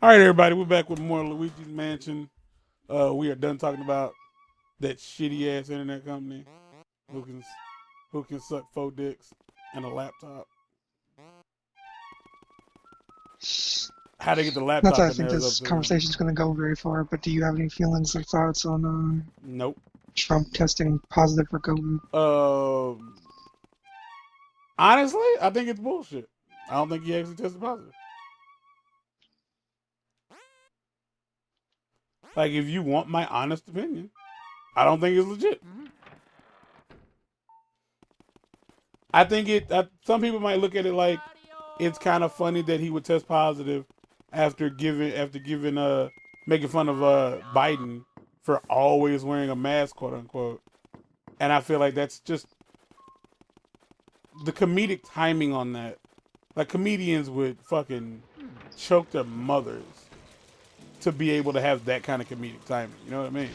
All right, everybody, we're back with more Luigi's Mansion. We are done talking about that shitty ass internet company who can suck 4 dicks and a laptop. How they get the Not that laptop I in think there is up this to them. conversation is going to go very far, but do you have any feelings or thoughts on Nope. Trump testing positive for COVID? Honestly, I think it's bullshit. I don't think he actually tested positive. Like, if you want my honest opinion, I don't think it's legit. I think some people might look at it like it's kind of funny that he would test positive after giving making fun of Biden for always wearing a mask, quote unquote. And I feel like that's just the comedic timing on that. Like, comedians would fucking choke their mothers to be able to have that kind of comedic timing. You know what I mean?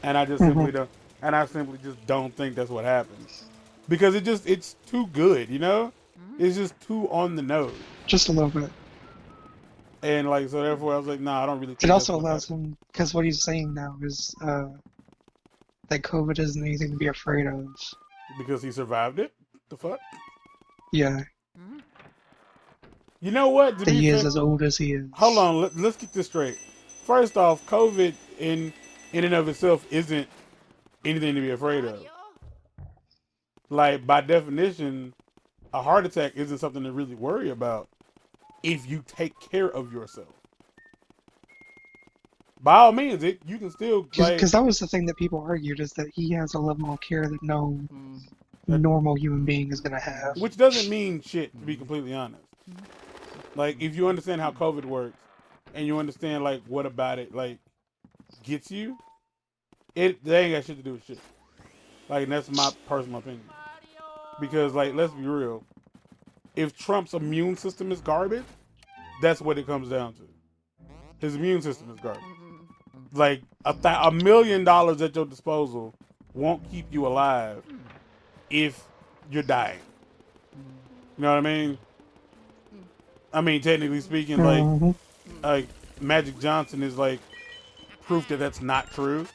And I just Mm-hmm. simply don't. And I simply just don't think that's what happened because it's too good. You know, it's just too on the nose. Just a little bit. And like, so therefore I was like, nah, I don't really It think that's also what allows happened. him, because what he's saying now is that COVID isn't anything to be afraid of. Because he survived it. The fuck? Yeah, You know what? To that be he is fair, as old as he hold is. on. Let's get this straight. First off, COVID in and of itself isn't anything to be afraid of. Like, by definition, a heart attack isn't something to really worry about if you take care of yourself. By all means, you can still like Because that was the thing that people argued, is that he has a level of care that no that, normal human being is going to have. which doesn't mean shit, to be completely honest. Like, if you understand how COVID works and you understand like what about it like gets you, they ain't got shit to do with shit. Like, and that's my personal opinion. Because like, let's be real. If Trump's immune system is garbage, that's what it comes down to. His immune system is garbage. Like $1 million at your disposal won't keep you alive if you're dying. You know what I mean? I mean, technically speaking, Mm-hmm. like Magic Johnson is like proof that that's not true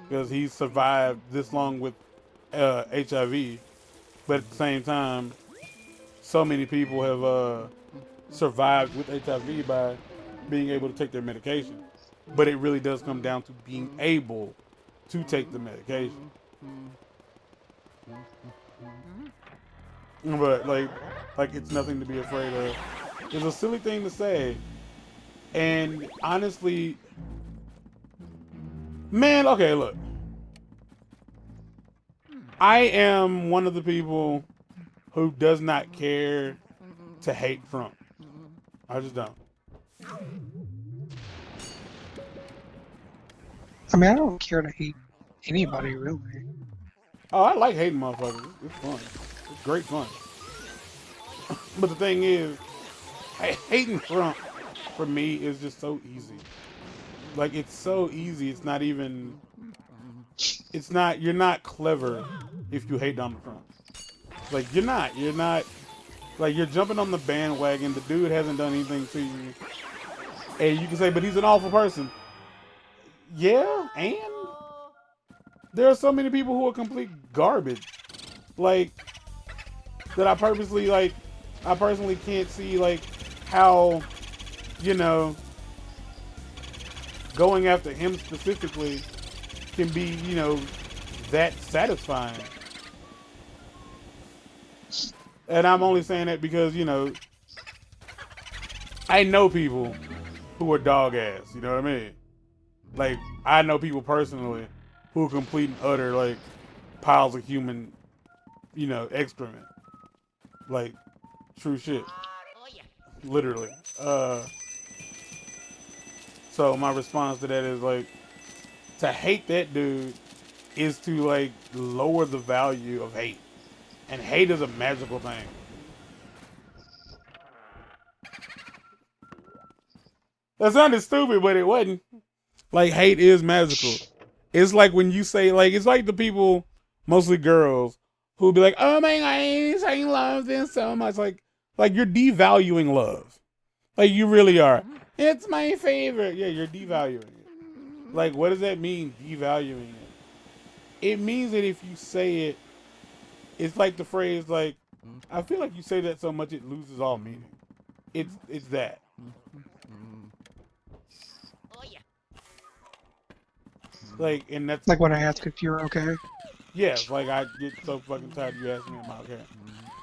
because he survived this long with HIV, but at the same time, so many people have survived with HIV by being able to take their medication. But it really does come down to being able to take the medication. But like it's nothing to be afraid of. It's a silly thing to say, and honestly, man, okay, look, I am one of the people who does not care to hate Trump. I just don't. I mean, I don't care to hate anybody, really. Oh, I like hating motherfuckers. It's fun. It's great fun. But the thing is, hating Trump for me is just so easy. Like, it's so easy. It's not even. It's not. You're not clever if you hate Donald Trump. Like, you're not. You're not. Like, you're jumping on the bandwagon. The dude hasn't done anything to you, and you can say, but he's an awful person. Yeah, and there are so many people who are complete garbage. Like, that I personally can't see like how, you know, going after him specifically can be, that satisfying. And I'm only saying that because, I know people who are dog ass, you know what I mean? Like, I know people personally who are complete and utter like piles of human, excrement. Like, true shit. Literally. So my response to that is like, to hate that dude is to like lower the value of hate, and hate is a magical thing. That sounded stupid, but it wasn't. Like, hate is magical. It's like when you say like, it's like the people, mostly girls, who be like, oh my god, I love this so much. Like you're devaluing love. Like, you really are. It's my favorite. Yeah, you're devaluing it. Like, what does that mean, devaluing it? It means that if you say it, it's like the phrase, like, I feel like you say that so much it loses all meaning. It's that. Like, and that's, Like when I ask if you're okay. yeah, like, I get so fucking tired of you asking me, am I okay?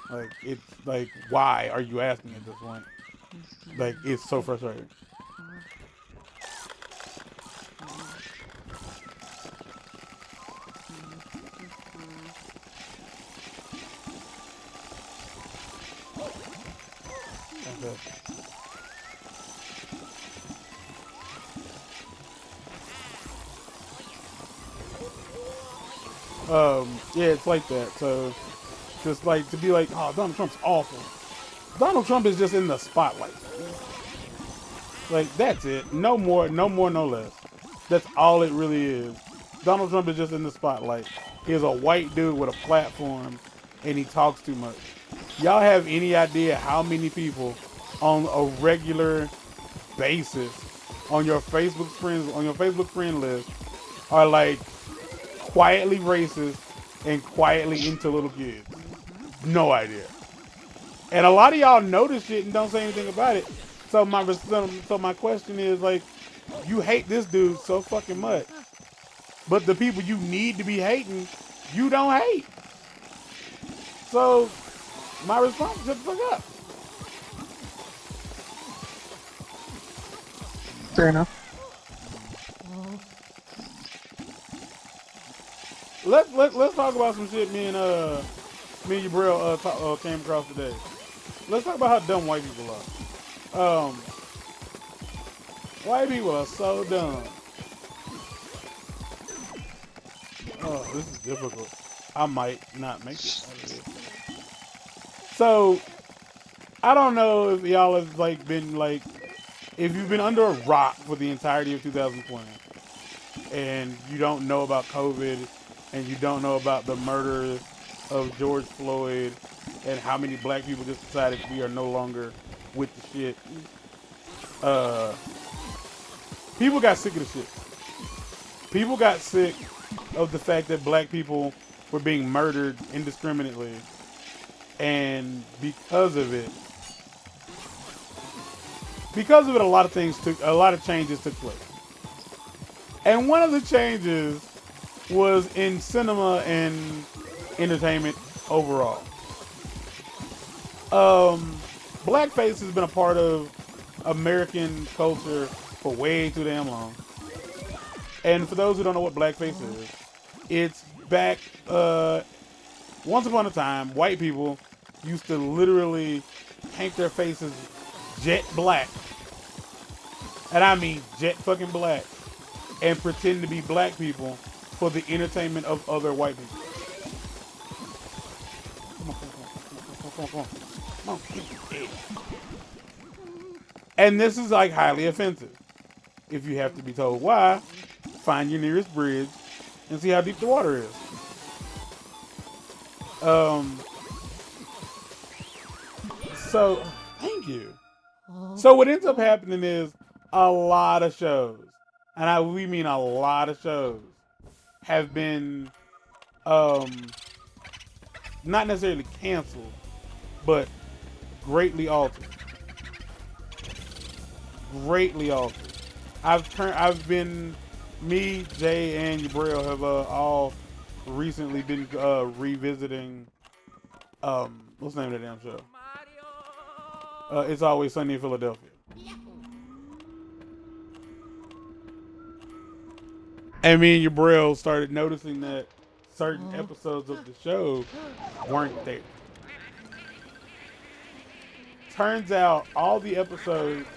Like, it's like, why are you asking at this point? Like, it's so frustrating. Okay. Yeah, it's like that. So, just like to be like, oh, Donald Trump's awful. Donald Trump is just in the spotlight. Like, that's it. No more, no more, no less. That's all it really is. Donald Trump is just in the spotlight. He's a white dude with a platform, and he talks too much. Y'all have any idea how many people on a regular basis on your Facebook friend list are like quietly racist and quietly into little kids? No idea. And a lot of y'all know this shit and don't say anything about it. So my question is, like, you hate this dude so fucking much, but the people you need to be hating, you don't hate. So my response is, shut the fuck up. Fair enough. Let's talk about some shit me and your bro came across today. Let's talk about how dumb white people are. White people are so dumb. Oh, this is difficult. I might not make it out of this. So I don't know if y'all have like been like, if you've been under a rock for the entirety of 2020 and you don't know about COVID and you don't know about the murder of George Floyd and how many black people just decided we are no longer with the shit. People got sick of the shit. People got sick of the fact that black people were being murdered indiscriminately, and because of it, a lot of changes took place. And one of the changes was in cinema and entertainment overall. Blackface has been a part of American culture for way too damn long. And for those who don't know what blackface is, it's back, once upon a time, white people used to literally paint their faces jet black. And I mean jet fucking black. And pretend to be black people for the entertainment of other white people. Come on. And this is like highly offensive. If you have to be told why, find your nearest bridge and see how deep the water is. So, thank you. So what ends up happening is a lot of shows, and we mean a lot of shows, have been not necessarily canceled, but greatly altered. Greatly altered. Me, Jay, and Yabril have all recently been revisiting, what's the name of that damn show? It's Always Sunny in Philadelphia. And me and Yabril started noticing that certain episodes of the show weren't there. Turns out all the episodes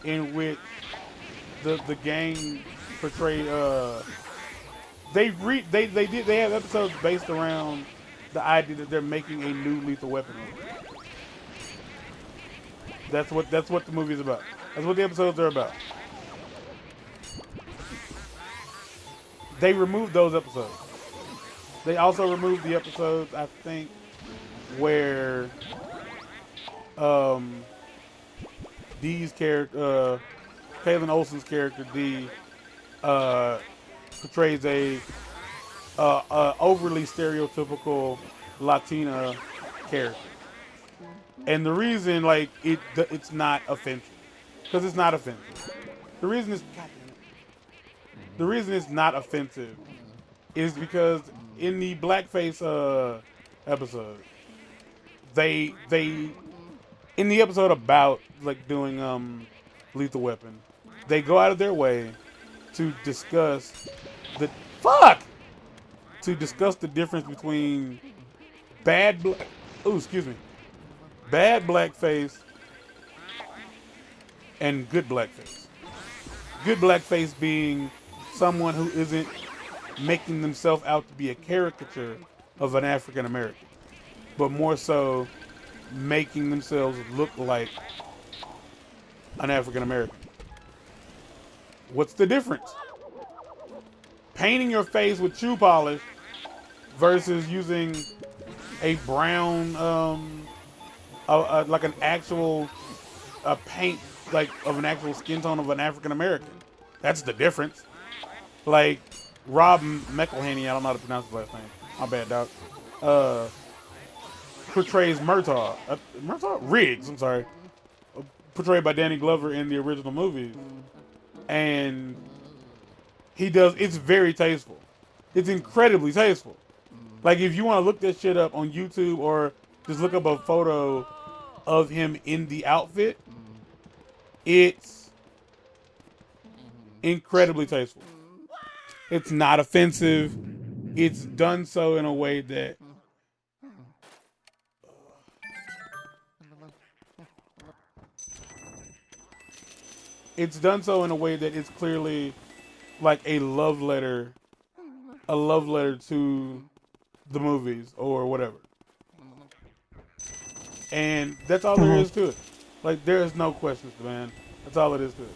in which the gang portrayed, they have episodes based around the idea that they're making a new Lethal Weapon movie. That's what the movie's about. That's what the episodes are about. They removed those episodes. They also removed the episodes, I think, where these characters, Kaylin Olsen's character D portrays a overly stereotypical Latina character, and the reason like it's not offensive because it's not offensive. The reason it's the reason it's not offensive is because in the Blackface episode, they in the episode about like doing Lethal Weapon, they go out of their way to discuss the fuck to discuss the difference between bad black excuse me bad blackface and good blackface. Good blackface being someone who isn't making themselves out to be a caricature of an African American, but more so making themselves look like an African American. What's the difference? Painting your face with shoe polish versus using a brown, like an actual paint, like of an actual skin tone of an African American. That's the difference. Like Rob McElhenney, I don't know how to pronounce his last name. My bad, dog. Portrays Riggs. I'm sorry. Portrayed by Danny Glover in the original movies, and he does. It's very tasteful. It's incredibly tasteful. Like if you want to look that shit up on YouTube or just look up a photo of him in the outfit, it's incredibly tasteful. It's not offensive. It's done so in a way that it's clearly like a love letter to the movies or whatever. And that's all there is to it. Like there is no questions, man. That's all it is to it.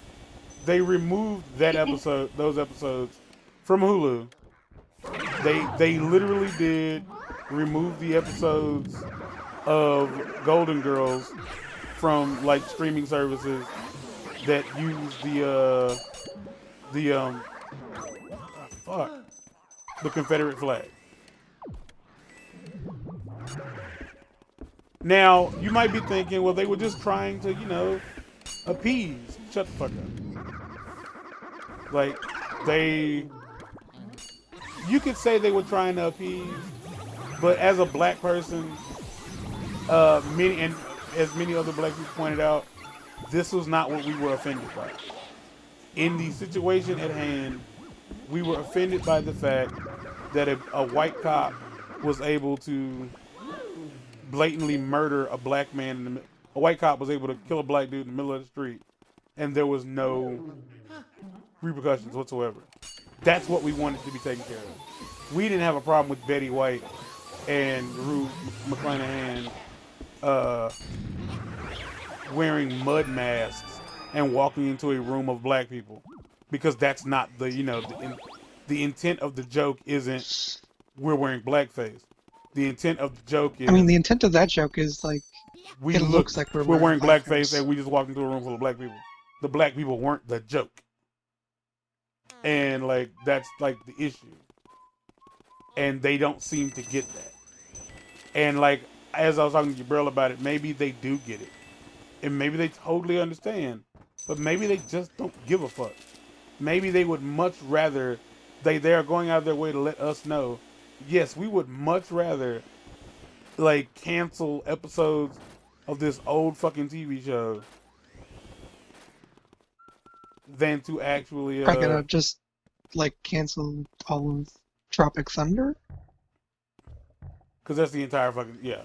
They removed those episodes from Hulu. They literally did remove the episodes of Golden Girls from like streaming services that use the Confederate flag. Now, you might be thinking, well, they were just trying to, appease. Shut the fuck up. Like, you could say they were trying to appease, but as a black person, as many other black people pointed out, this was not what we were offended by. In the situation at hand, we were offended by the fact that a white cop was able to blatantly murder a black man. A white cop was able to kill a black dude in the middle of the street, and there was no repercussions whatsoever. That's what we wanted to be taken care of. We didn't have a problem with Betty White and Rue McClanahan wearing mud masks and walking into a room of black people, because that's not the intent of the joke isn't we're wearing blackface. The intent of the joke is... I mean, the intent of that joke is, like, it looks like we're wearing blackface and we just walked into a room full of black people. The black people weren't the joke. And, like, that's, like, the issue. And they don't seem to get that. And, like, as I was talking to Jabril about it, maybe they do get it. And maybe they totally understand. But maybe they just don't give a fuck. Maybe they would much rather... They are going out of their way to let us know, yes, we would much rather, like, cancel episodes of this old fucking TV show than to actually... I gotta just, like, cancel all of Tropic Thunder? Because that's the entire fucking... Yeah.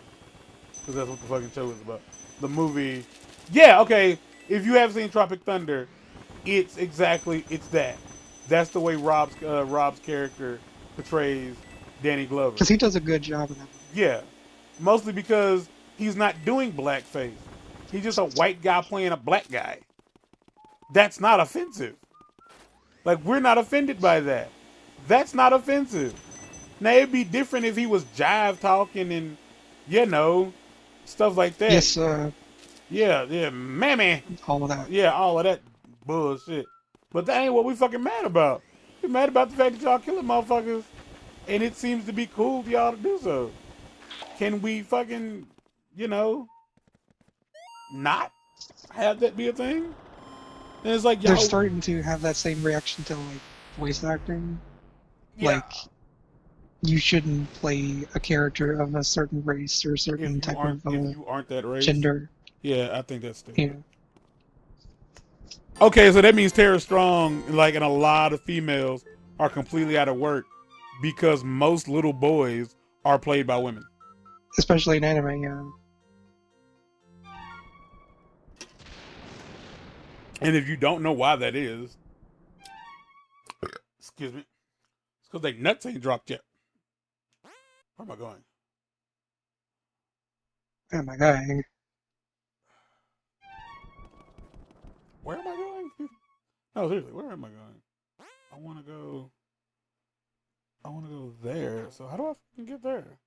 Because that's what the fucking show is about. The movie... Yeah, okay. If you have seen Tropic Thunder, it's that. That's the way Rob's character portrays Danny Glover. Because he does a good job of that. Yeah. Mostly because he's not doing blackface. He's just a white guy playing a black guy. That's not offensive. Like, we're not offended by that. That's not offensive. Now, it'd be different if he was jive talking and, stuff like that. Yes, Yeah, mammy. All of that. Yeah, all of that Bullshit. But that ain't what we fucking mad about. We mad about the fact that y'all killing motherfuckers, and it seems to be cool to y'all to do so. Can we fucking, you know, not have that be a thing? And it's like They're y'all, starting to have that same reaction to like voice acting. yeah. Like you shouldn't play a character of a certain race or a If certain you type aren't, of if you aren't that race, gender. yeah, I think that's You stupid. know, Okay, so that means Tara Strong, like, and a lot of females are completely out of work because most little boys are played by women. especially in anime. Yeah, And if you don't know why that is, excuse me, it's because they nuts ain't dropped yet. Where am I going? oh my god. Where am I going? No, seriously, where am I going? I want to go. I want to go there. So how do I fucking get there?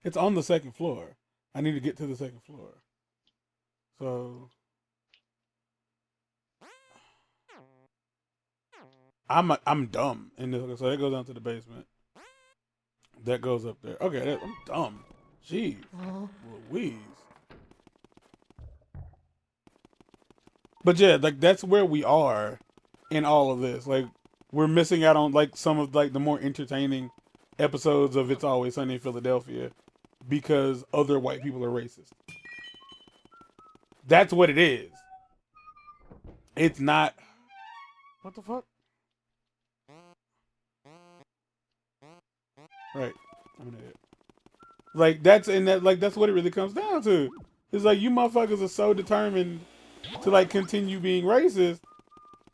It's on the second floor. I need to get to the second floor. So I'm dumb. And so that goes down to the basement. That goes up there. Okay, I'm dumb. Jeez, Louise. But yeah, like that's where we are in all of this. Like we're missing out on like some of like the more entertaining episodes of It's Always Sunny in Philadelphia because other white people are racist. That's what it is. It's not. What the fuck? Right. I'm an idiot. Like that's and that like that's what it really comes down to. It's like you motherfuckers are so determined to like continue being racist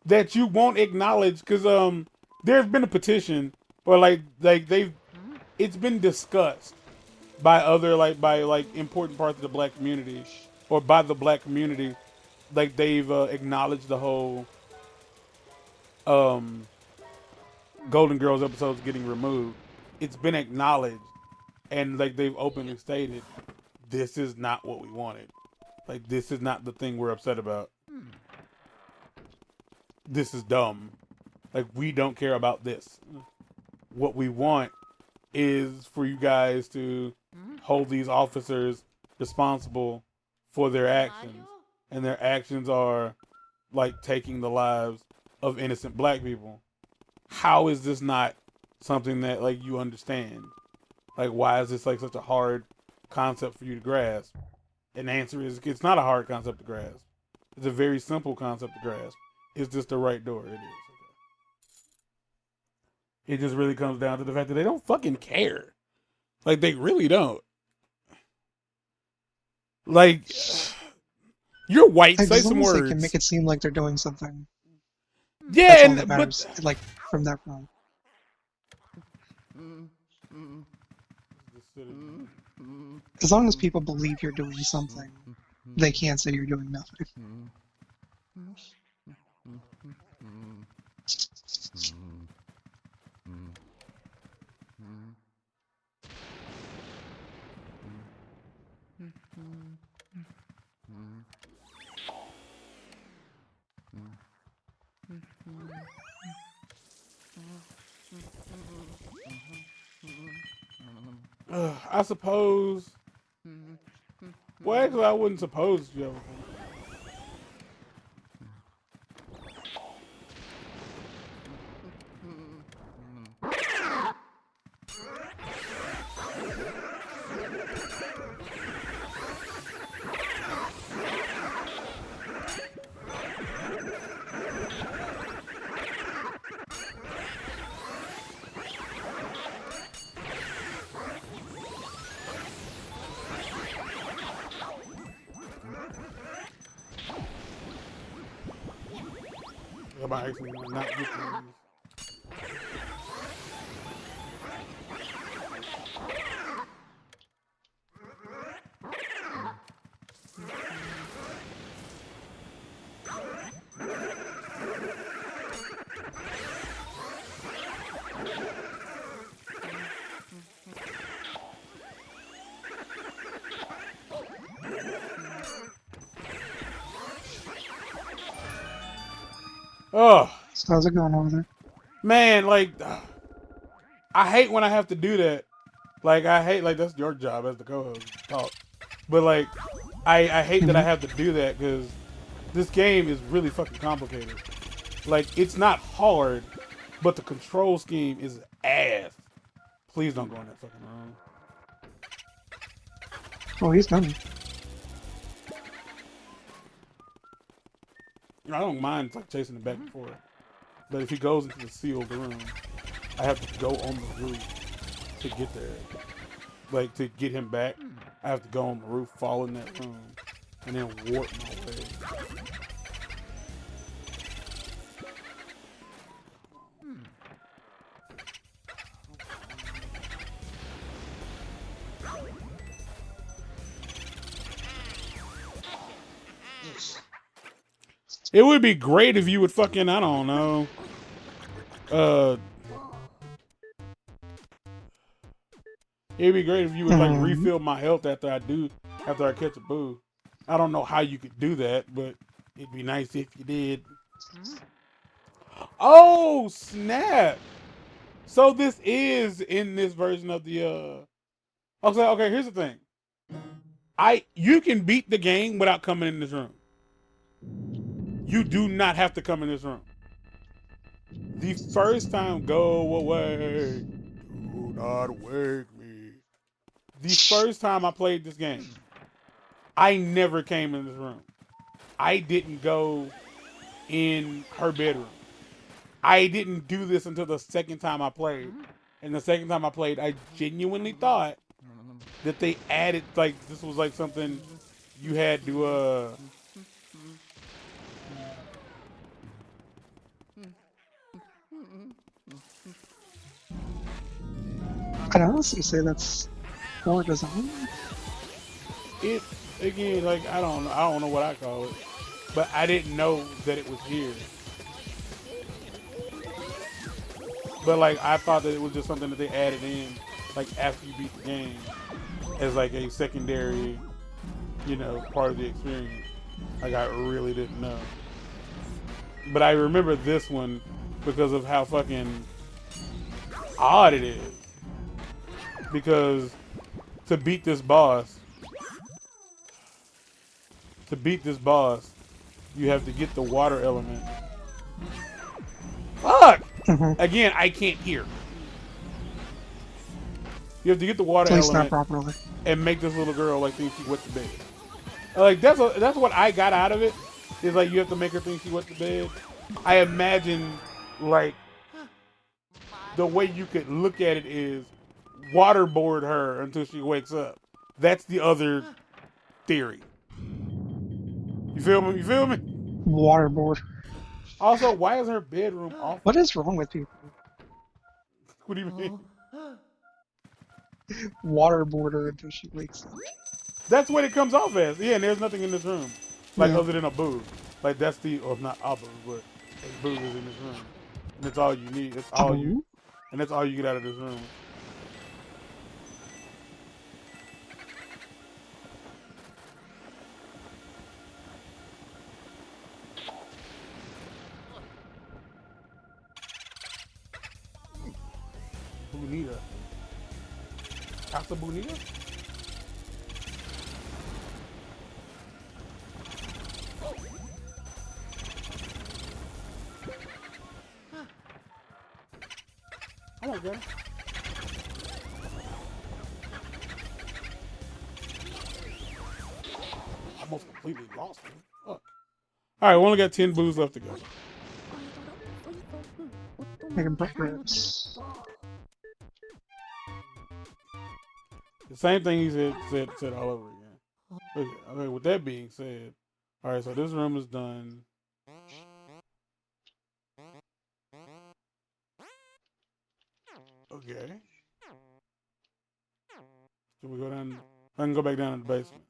that you won't acknowledge because there's been a petition or like they've it's been discussed by other by important parts of the black community or by the black community, like they've acknowledged the whole um Golden Girls episodes getting removed. It's been acknowledged and like they've openly stated this is not what we wanted. Like this is not the thing we're upset about. This is dumb. Like we don't care about this. What we want is for you guys to hold these officers responsible for their actions. And their actions are like taking the lives of innocent black people. How is this not something that like you understand? Like why is this like such a hard concept for you to grasp? And the answer is it's not a hard concept to grasp. It's a very simple concept to grasp. It's just the right door. It is. It just really comes down to the fact that they don't fucking care. Like they really don't. Like you're white. Say As some long as they can make words. it seem like they're doing something, Yeah, that's all that and but matters. Like from that point, as long as people believe you're doing something, they can't say you're doing nothing. I suppose. Well, actually, I wouldn't suppose you ever. About actually not get these. Oh, So how's it going over there? man, like, I hate when I have to do that. Like, I hate, like, that's your job as the co-host to talk. But, like, I hate that I Hmm. have to do that because this game is really fucking complicated. Like, it's not hard, but the control scheme is ass. Please don't go in that fucking room. Oh, he's coming. You know, I don't mind like chasing him back and forth, but if he goes into the sealed room, I have to go on the roof to get there. Like to get him back, I have to go on the roof, fall in that room, and then warp my way. It would be great if you would fucking, I don't know, uh, it'd be great if you would like Hmm. refill my health after I catch a boo. I don't know how you could do that, but it'd be nice if you did. Oh snap! So this is in this version of the Okay, here's the thing. You can beat the game without coming in this room. You do not have to come in this room. The first time, go away. Do not wake me. The first time I played this game, I never came in this room. I didn't go in her bedroom. I didn't do this until the second time I played. And the second time I played, I genuinely thought that they added, like, this was like something you had to, I'd honestly say that's poor design. it, again, like, I don't know what I call it. But I didn't know that it was here. But, like, I thought that it was just something that they added in, like, after you beat the game as, like, a secondary, part of the experience. Like, I really didn't know. But I remember this one because of how fucking odd it is. Because to beat this boss, you have to get the water element. Fuck! Hmm. Again, I can't hear. You have to get the water At least not element properly. and make this little girl like think she wet the bed. Like that's what I got out of it. Is like you have to make her think she wet the bed. I imagine like the way you could look at it is waterboard her until she wakes up. That's the other theory. You feel me? You feel me? Waterboard. Also, why is her bedroom off? What is wrong with people? What do you mean? Waterboard her until she wakes up. That's what it comes off as. Yeah, and there's nothing in this room. Like Yeah. other than a boo. Like that's not a boo, but a boo is in this room. And that's all you need. Taboo? And that's all you get out of this room. Bonita. Casa Bonita? Oh my god. I almost completely lost him. Fuck. Alright, we only got 10 boos left to go. Making progress. The same thing he said all over again. Okay, with that being said, alright, so this room is done. Okay. Should we go down? I can go back down in the basement.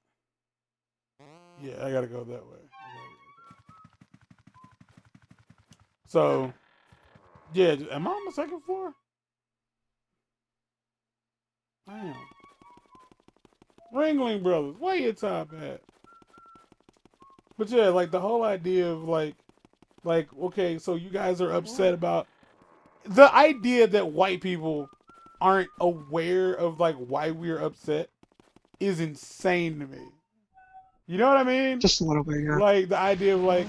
Yeah, I gotta go that way. So, yeah, am I on the second floor? I am. Ringling Brothers, where your top at? But yeah, like the whole idea of like Like, okay, so you guys are upset about the idea that white people aren't aware of like why we're upset is insane to me. You know what I mean? Just a little bit, yeah. Like the idea of like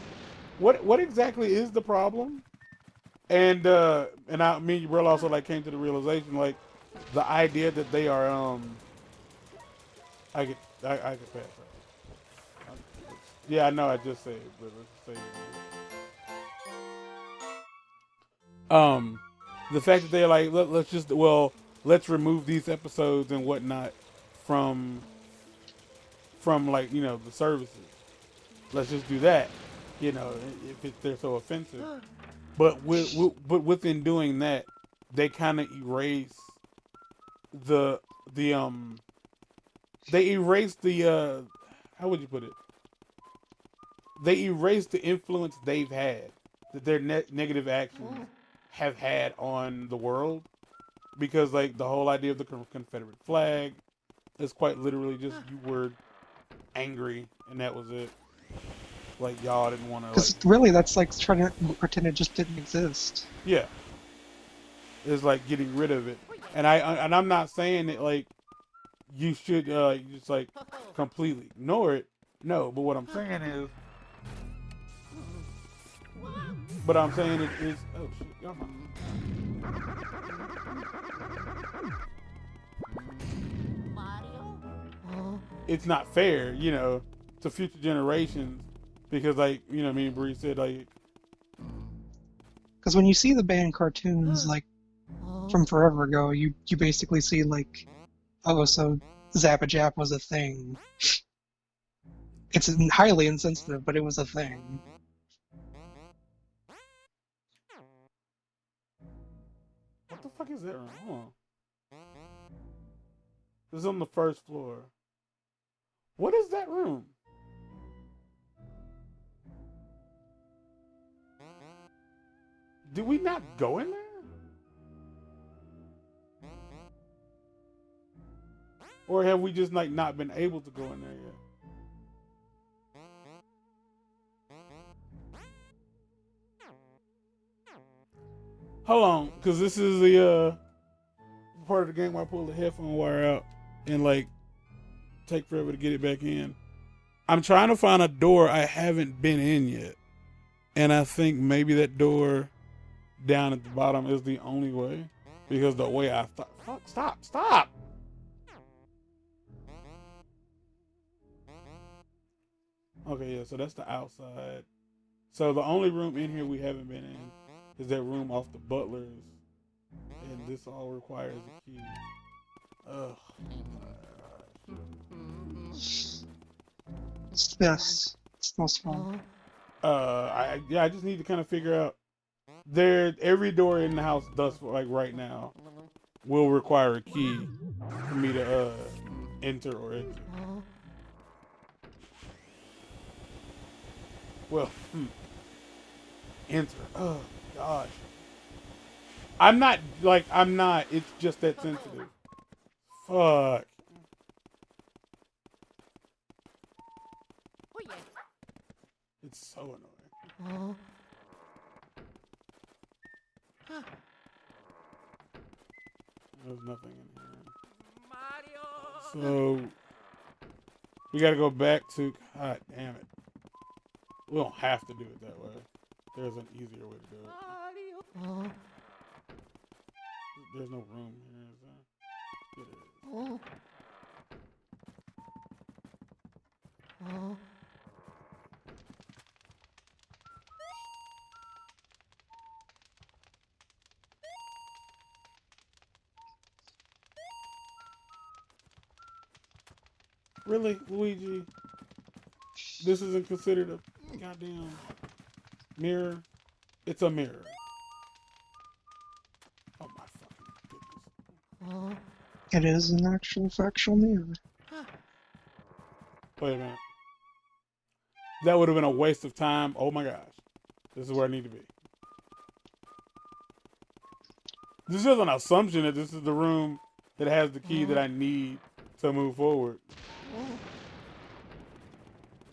what exactly is the problem? And me and Bro also like came to the realization like the idea that they are I could pass that. Yeah, I know I just said it, but let's say it. The fact that they're like let's remove these episodes and whatnot from like the services. Let's just do that. If they're so offensive. But within doing that, they kind of erase the they erase the how would you put it? They erase the influence they've had that their negative actions have had on the world, because like the whole idea of the Confederate flag is quite literally just you were angry and that was it. Like y'all didn't want to Because like really, that's like trying to pretend it just didn't exist. yeah. It's like getting rid of it, and I'm not saying that like you should just like completely ignore it. No, but what I'm saying is, oh shit, y'all it's not fair, to future generations, because like me and Bree said like Because when you see the band cartoons like from forever ago, you basically see like, oh, so Zappa Jap was a thing. It's highly insensitive, but it was a thing. what the fuck is that room? Hold on. This is on the first floor. What is that room? Did we not go in there? Or have we just like not been able to go in there yet? Hold on, because this is the part of the game where I pull the headphone wire out and like take forever to get it back in. I'm trying to find a door I haven't been in yet. And I think maybe that door down at the bottom is the only way. Because the way I thought. Fuck, stop! Okay, yeah, so that's the outside. So the only room in here we haven't been in is that room off the butler's. And this all requires a key. Ugh. It's the best. It's the most fun. I just need to kind of figure out. Every door in the house thus like right now will require a key for me to enter or exit. Well, enter. Oh gosh. I'm not. It's just that sensitive. Fuck. It's so annoying. There's nothing in here. So we gotta go back to. God damn it. We don't have to do it that way. There's an easier way to do it. There's no room here, is there? It is. Really, Luigi? This isn't considered a goddamn mirror? It's a mirror. Oh my fucking goodness. It is an actual factual mirror. Wait a minute. That would have been a waste of time. Oh my gosh. This is where I need to be. This is an assumption that this is the room that has the key that I need to move forward.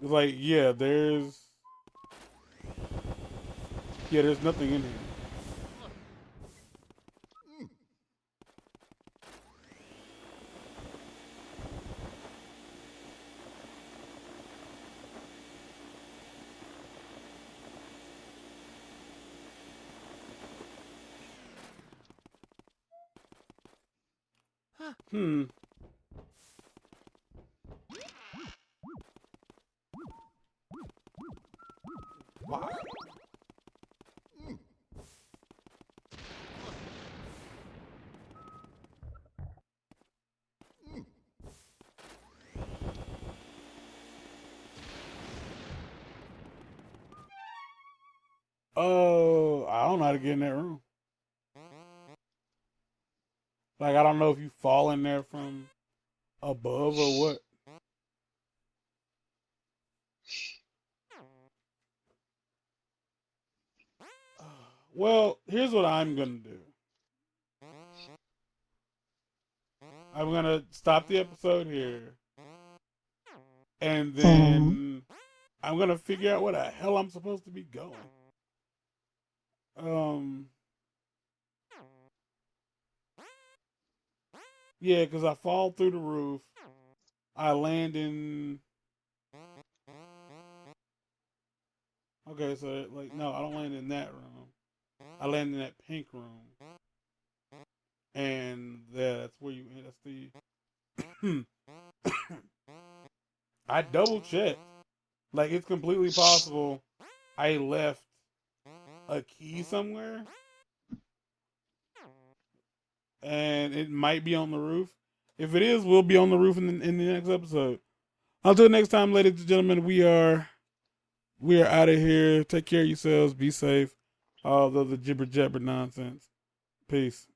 It's like, yeah, there's... Yeah, there's nothing in here. Hmm. Wow. Oh, I don't know how to get in that room. Like, I don't know if you fall in there from above or what. Well, here's what I'm gonna do. I'm gonna stop the episode here, and Mhm. then I'm gonna figure out where the hell I'm supposed to be going. Um, yeah, because I fall through the roof. I land in. Okay, so like no, I don't land in that room. I land in that pink room, and yeah, that's where you. That's the. I double checked. Like it's completely possible I left a key somewhere, and it might be on the roof. If it is, we'll be on the roof in the next episode. Until next time, ladies and gentlemen, we are out of here. Take care of yourselves. Be safe. All the jibber jabber nonsense. Peace.